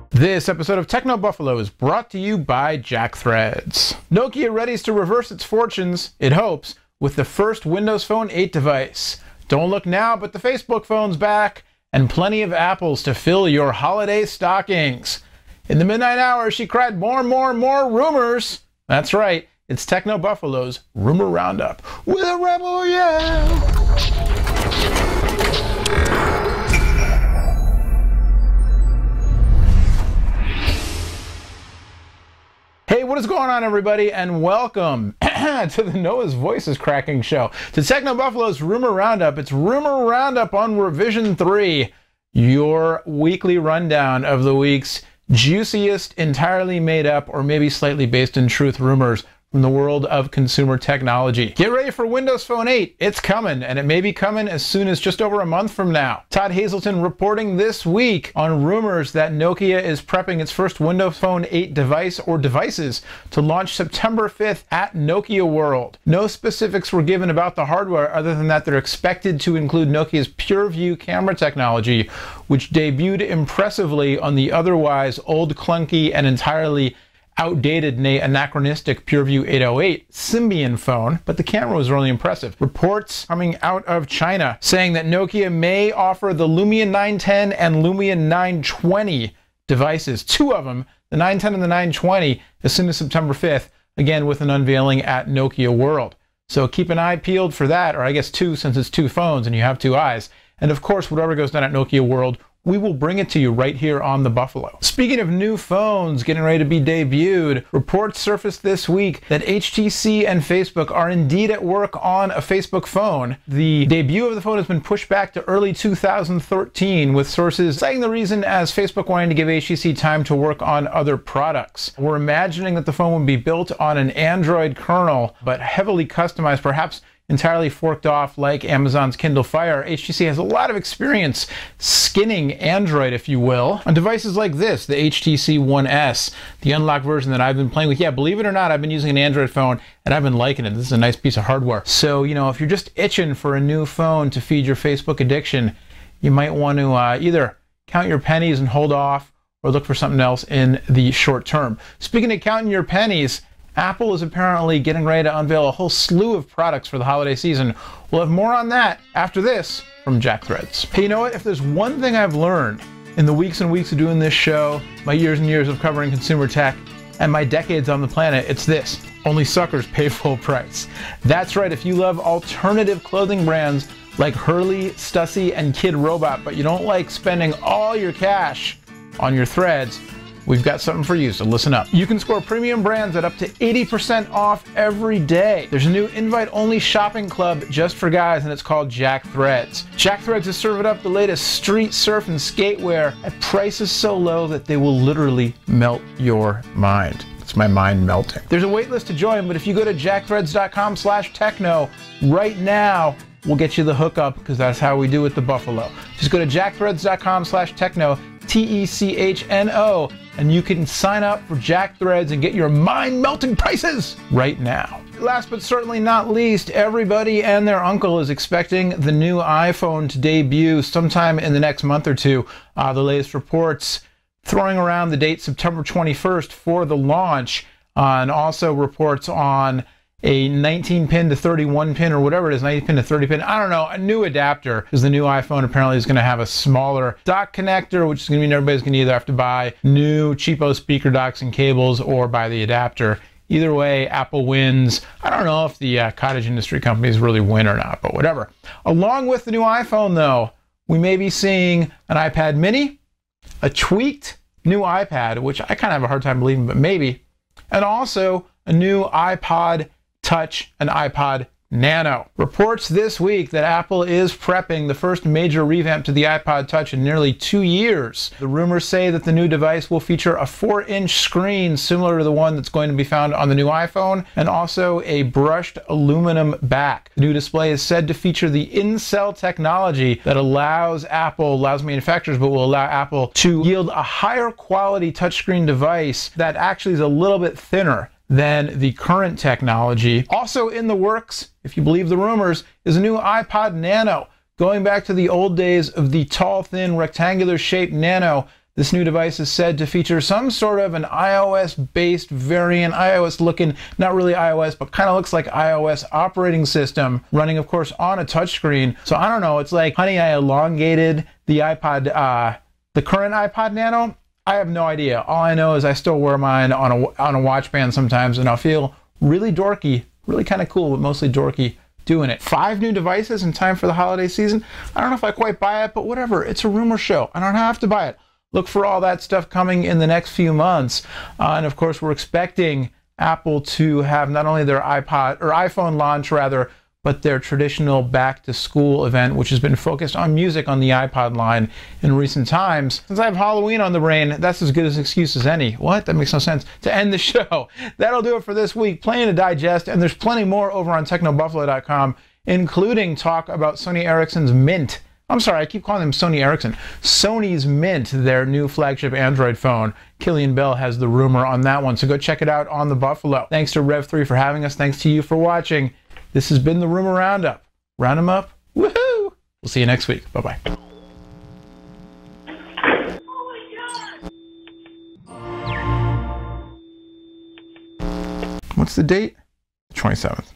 This episode of Techno Buffalo is brought to you by Jack Threads. Nokia readies to reverse its fortunes, it hopes, with the first Windows Phone 8 device. Don't look now, but the Facebook phone's back, and plenty of apples to fill your holiday stockings. In the midnight hour, she cried more rumors. That's right, it's Techno Buffalo's Rumor Roundup with a rebel yell. Hey, what is going on, everybody, and welcome to the Noah's Voices Cracking Show, to Techno Buffalo's Rumor Roundup. It's Rumor Roundup on Revision 3, your weekly rundown of the week's juiciest, entirely made up, or maybe slightly based in truth rumors from the world of consumer technology. Get ready for Windows Phone 8. It's coming, and it may be coming as soon as just over a month from now. Todd Hazelton reporting this week on rumors that Nokia is prepping its first Windows Phone 8 device or devices to launch September 5th at Nokia World. No specifics were given about the hardware other than that they're expected to include Nokia's PureView camera technology, which debuted impressively on the otherwise old, clunky, and entirely outdated, anachronistic PureView 808 Symbian phone, but the camera was really impressive. Reports coming out of China saying that Nokia may offer the Lumia 910 and Lumia 920 devices, two of them, the 910 and the 920, as soon as September 5th, again with an unveiling at Nokia World. So keep an eye peeled for that, or I guess two, since it's two phones and you have two eyes. And of course, whatever goes down at Nokia World, we will bring it to you right here on the Buffalo. Speaking of new phones getting ready to be debuted, reports surfaced this week that HTC and Facebook are indeed at work on a Facebook phone. The debut of the phone has been pushed back to early 2013, with sources citing the reason as Facebook wanting to give HTC time to work on other products. We're imagining that the phone would be built on an Android kernel, but heavily customized, perhaps entirely forked off like Amazon's Kindle Fire. HTC has a lot of experience skinning Android, if you will, on devices like this, the HTC One S, the unlocked version that I've been playing with. Yeah, believe it or not, I've been using an Android phone and I've been liking it. This is a nice piece of hardware. So, you know, if you're just itching for a new phone to feed your Facebook addiction, you might want to either count your pennies and hold off, or look for something else in the short term. Speaking of counting your pennies, Apple is apparently getting ready to unveil a whole slew of products for the holiday season. We'll have more on that after this from Jack Threads. Hey, you know what? If there's one thing I've learned in the weeks and weeks of doing this show, my years and years of covering consumer tech, and my decades on the planet, it's this: only suckers pay full price. That's right, if you love alternative clothing brands like Hurley, Stussy, and Kid Robot, but you don't like spending all your cash on your threads, we've got something for you, so listen up. You can score premium brands at up to 80% off every day. There's a new invite-only shopping club just for guys, and it's called Jack Threads. Jack Threads is serving up the latest street, surf, and skatewear at prices so low that they will literally melt your mind. It's my mind melting. There's a wait list to join, but if you go to jackthreads.com/techno right now, we'll get you the hookup, because that's how we do it, the Buffalo. Just go to jackthreads.com/techno, TECHNO, and you can sign up for Jack Threads and get your mind-melting prices right now. Last but certainly not least, everybody and their uncle is expecting the new iPhone to debut sometime in the next month or two. The latest reports throwing around the date September 21st for the launch, and also reports on a 19 pin to 31 pin, or whatever it is, 19 pin to 30 pin, I don't know, a new adapter, because the new iPhone apparently is going to have a smaller dock connector, which is going to mean everybody's going to either have to buy new cheapo speaker docks and cables or buy the adapter. Either way, Apple wins. I don't know if the cottage industry companies really win or not, but whatever. Along with the new iPhone, though, we may be seeing an iPad mini, a tweaked new iPad, which I kind of have a hard time believing, but maybe, and also a new iPod Touch, an iPod Nano. Reports this week that Apple is prepping the first major revamp to the iPod Touch in nearly 2 years. The rumors say that the new device will feature a 4-inch screen similar to the one that's going to be found on the new iPhone, and also a brushed aluminum back. The new display is said to feature the in-cell technology that allows manufacturers, but will allow Apple to yield a higher quality touchscreen device that actually is a little bit thinner than the current technology. Also in the works, if you believe the rumors, is a new iPod Nano, Going back to the old days of the tall, thin, rectangular-shaped Nano, this new device is said to feature some sort of an iOS-based variant, iOS-looking, not really iOS, but kind of looks like iOS operating system, running, of course, on a touchscreen. So I don't know, it's like, honey, I elongated the iPod, the current iPod Nano. I have no idea. All I know is I still wear mine on a watch band sometimes, and I'll feel really dorky, really kind of cool, but mostly dorky doing it. 5 new devices in time for the holiday season. I don't know if I quite buy it, but whatever. It's a rumor show. I don't have to buy it. Look for all that stuff coming in the next few months. And of course, we're expecting Apple to have not only their iPhone launch rather, but their traditional back-to-school event, which has been focused on music on the iPod line in recent times. Since I have Halloween on the brain, that's as good an excuse as any. What? That makes no sense. To end the show. That'll do it for this week. Plenty to digest, and there's plenty more over on technobuffalo.com, including talk about Sony Ericsson's Mint. I'm sorry, I keep calling them Sony Ericsson. Sony's Mint, their new flagship Android phone. Killian Bell has the rumor on that one, so go check it out on the Buffalo. Thanks to Rev3 for having us. Thanks to you for watching. This has been the Rumor Roundup. Round 'em up. Woohoo! We'll see you next week. Bye-bye. What's the date? 27th.